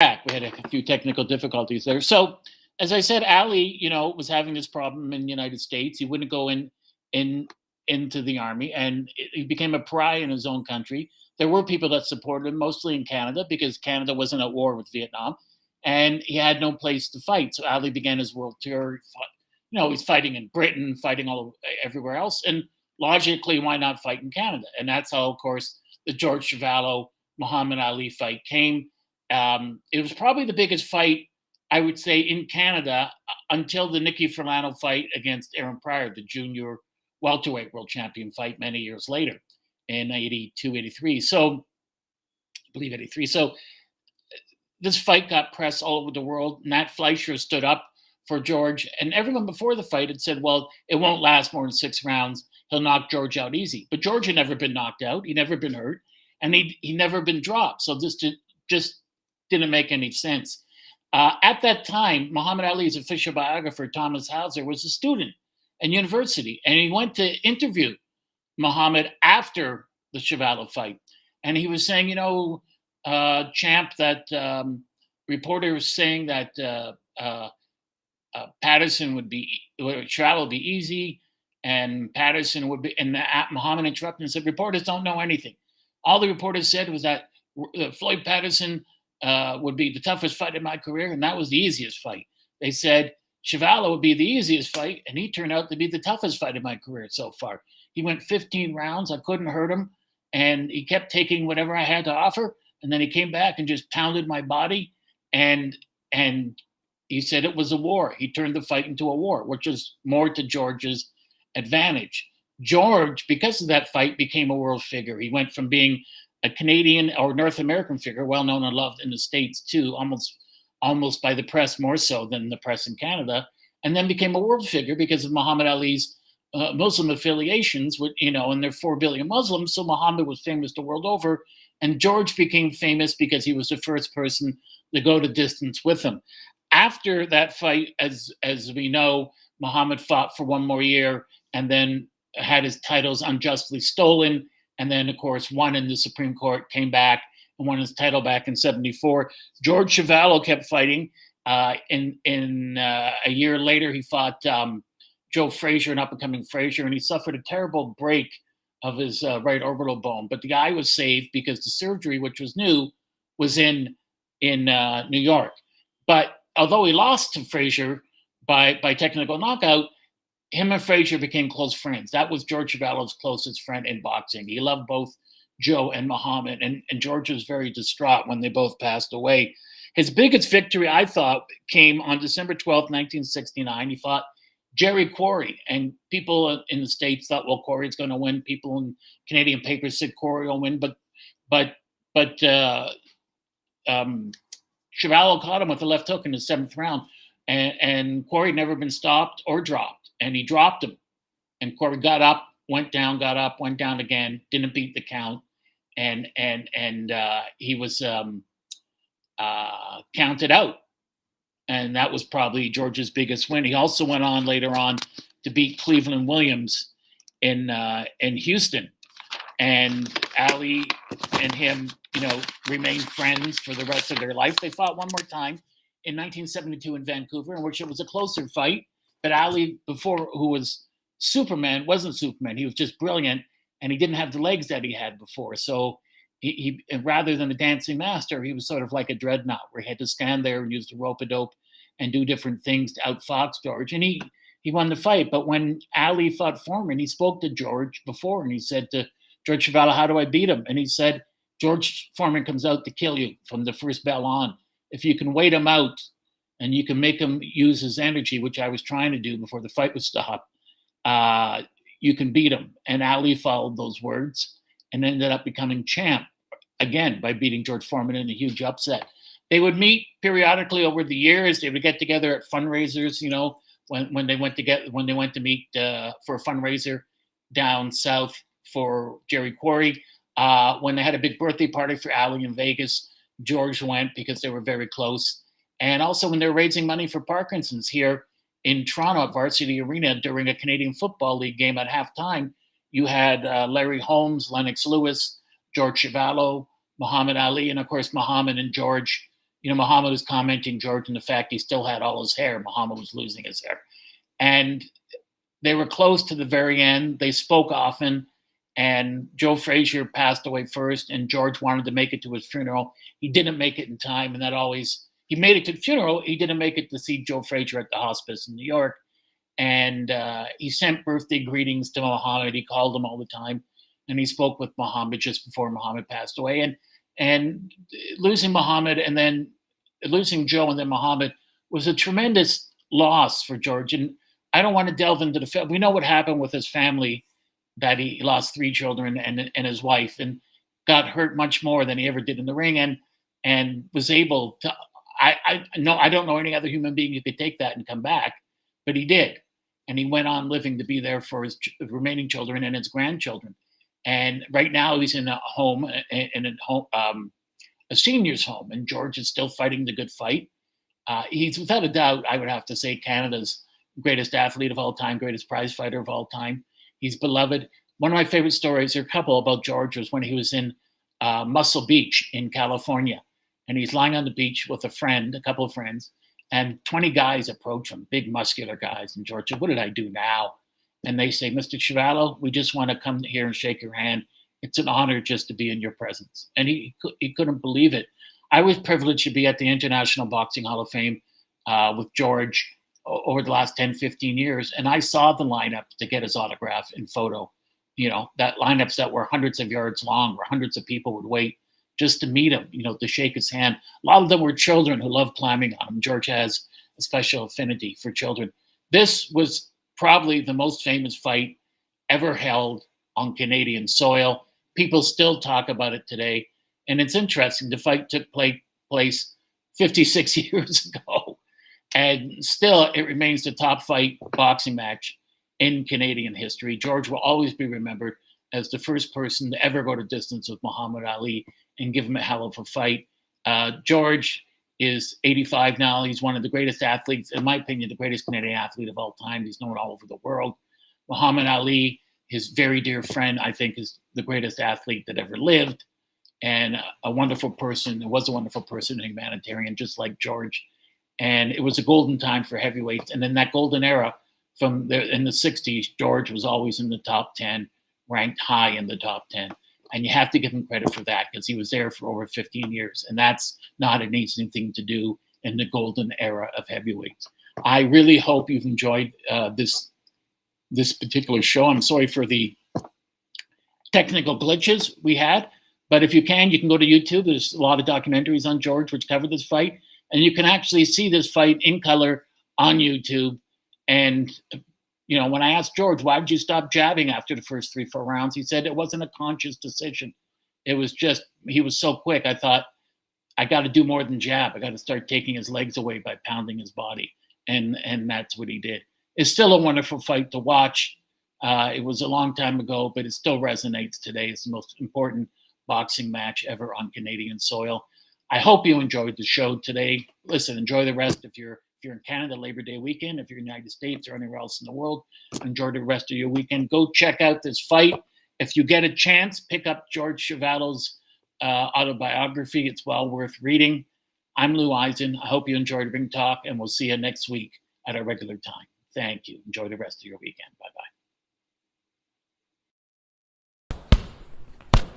back. We had a few technical difficulties there. So, as I said, Ali, was having this problem in the United States. He wouldn't go in into the army, and he became a pariah in his own country. There were people that supported him, mostly in Canada, because Canada wasn't at war with Vietnam, and he had no place to fight. So Ali began his world tour. He fought, he's fighting in Britain, fighting everywhere else, and logically, why not fight in Canada? And that's how, of course, the George Chuvalo Muhammad Ali fight came. It was probably the biggest fight, I would say, in Canada until the Nicky Furlano fight against Aaron Pryor, the junior welterweight world champion fight many years later in 82, 83. So, I believe 83. So, this fight got press all over the world. Nat Fleischer stood up for George, and everyone before the fight had said, well, it won't last more than 6 rounds. He'll knock George out easy. But George had never been knocked out. He'd never been hurt, and he never been dropped. So this just didn't make any sense. At that time, Muhammad Ali's official biographer, Thomas Hauser, was a student in university, and he went to interview Muhammad after the Chuvalo fight. And he was saying, champ, that reporter was saying that Patterson Chuvalo would be easy, and Patterson would be, and Muhammad interrupted and said, reporters don't know anything. All the reporters said was that Floyd Patterson would be the toughest fight in my career, and that was the easiest fight. They said Chuvalo would be the easiest fight, and he turned out to be the toughest fight in my career so far. He went 15 rounds. I couldn't hurt him, and he kept taking whatever I had to offer, and then he came back and just pounded my body, and he said it was a war. He turned the fight into a war, which was more to George's advantage. George, because of that fight, became a world figure. He went from being a Canadian or North American figure, well known and loved in the States too, almost by the press more so than the press in Canada, and then became a world figure because of Muhammad Ali's Muslim affiliations, and they're 4 billion Muslims. So Muhammad was famous the world over, and George became famous because he was the first person to go the distance with him. After that fight, as we know, Muhammad fought for 1 more year and then had his titles unjustly stolen, and then, of course, won in the Supreme Court, came back and won his title back in 74. George Chuvalo kept fighting. In a year later, he fought Joe Frazier, an up-and-coming Frazier, and he suffered a terrible break of his right orbital bone. But the guy was saved because the surgery, which was new, was in New York. But although he lost to Frazier by technical knockout, him and Frazier became close friends. That was George Chuvalo's closest friend in boxing. He loved both Joe and Muhammad, and George was very distraught when they both passed away. His biggest victory, I thought, came on December 12th, 1969. He fought Jerry Quarry, and people in the States thought, well, Quarry's going to win. People in Canadian papers said Quarry will win, but Chuvalo caught him with a left hook in the 7th round, and Quarry had never been stopped or dropped, and he dropped him. And Quarry got up, went down, got up, went down again, didn't beat the count, and he was counted out. And that was probably George's biggest win. He also went on later on to beat Cleveland Williams in Houston. And Ali and him, remained friends for the rest of their life. They fought one more time in 1972 in Vancouver, in which it was a closer fight. But Ali, before, who was Superman, wasn't Superman. He was just brilliant, and he didn't have the legs that he had before. So he rather than a dancing master, he was sort of like a dreadnought, where he had to stand there and use the rope-a-dope and do different things to outfox George. And he won the fight. But when Ali fought Foreman, he spoke to George before, and he said to George Chuvalo, how do I beat him? And he said, George Foreman comes out to kill you from the first bell on. If you can wait him out and you can make him use his energy, which I was trying to do before the fight was stopped, you can beat him. And Ali followed those words and ended up becoming champ again by beating George Foreman in a huge upset. They would meet periodically over the years. They would get together at fundraisers, when they went to meet for a fundraiser down south for Jerry Quarry. When they had a big birthday party for Ali in Vegas, George went because they were very close. And also when they were raising money for Parkinson's here in Toronto at Varsity Arena during a Canadian Football League game at halftime, you had Larry Holmes, Lennox Lewis, George Chuvalo, Muhammad Ali, and of course Muhammad and George Muhammad was commenting, George, on the fact he still had all his hair. Muhammad was losing his hair. And they were close to the very end. They spoke often. And Joe Frazier passed away first, and George wanted to make it to his funeral. He didn't make it in time, and he made it to the funeral. He didn't make it to see Joe Frazier at the hospice in New York. And he sent birthday greetings to Muhammad. He called him all the time, and he spoke with Muhammad just before Muhammad passed away. And losing Muhammad and then losing Joe and then Muhammad was a tremendous loss for George. And I don't want to delve into the film. We know what happened with his family, that he lost 3 children and his wife, and got hurt much more than he ever did in the ring, and was able to. I don't know any other human being who could take that and come back, but he did, and he went on living to be there for his remaining children and his grandchildren. And right now he's in a home, a senior's home, and George is still fighting the good fight. He's without a doubt, I would have to say, Canada's greatest athlete of all time, greatest prize fighter of all time. He's beloved. One of my favorite stories, or a couple, about George was when he was in Muscle Beach in California, and he's lying on the beach with a couple of friends, and 20 guys approach him, big muscular guys. And George said, "What did I do now?" And they say, "Mr. Chuvalo, we just want to come here and shake your hand. It's an honor just to be in your presence." And he couldn't believe it. I was privileged to be at the International Boxing Hall of Fame with George over the last 10, 15 years. And I saw the lineup to get his autograph and photo, that lineups that were hundreds of yards long, where hundreds of people would wait just to meet him, to shake his hand. A lot of them were children who loved climbing on him. George has a special affinity for children. This was probably the most famous fight ever held on Canadian soil. People still talk about it today. And it's interesting, the fight took place 56 years ago. And still, it remains the top fight boxing match in Canadian history. George will always be remembered as the first person to ever go to distance with Muhammad Ali and give him a hell of a fight. George is 85 now. He's one of the greatest athletes, in my opinion, the greatest Canadian athlete of all time. He's known all over the world. Muhammad Ali, his very dear friend, I think is the greatest athlete that ever lived, and a wonderful person. It was a wonderful person, a humanitarian, just like George. And it was a golden time for heavyweights. And in that golden era, in the 60s, George was always in the top 10, ranked high in the top 10. And you have to give him credit for that, because he was there for over 15 years. And that's not an easy thing to do in the golden era of heavyweights. I really hope you've enjoyed this particular show. I'm sorry for the technical glitches we had. But if you can go to YouTube. There's a lot of documentaries on George which cover this fight. And you can actually see this fight in color on YouTube. And, when I asked George, why did you stop jabbing after the first 3-4 rounds? He said it wasn't a conscious decision. It was just, he was so quick. I thought, I got to do more than jab. I got to start taking his legs away by pounding his body. And that's what he did. It's still a wonderful fight to watch. It was a long time ago, but it still resonates today. It's the most important boxing match ever on Canadian soil. I hope you enjoyed the show today. Listen, enjoy the rest. If you're in Canada, Labor Day weekend. If you're in the United States or anywhere else in the world, enjoy the rest of your weekend. Go check out this fight. If you get a chance, pick up George Chuvalo's autobiography. It's well worth reading. I'm Lou Eisen. I hope you enjoyed Ring Talk, and we'll see you next week at our regular time. Thank you. Enjoy the rest of your weekend. Bye-bye.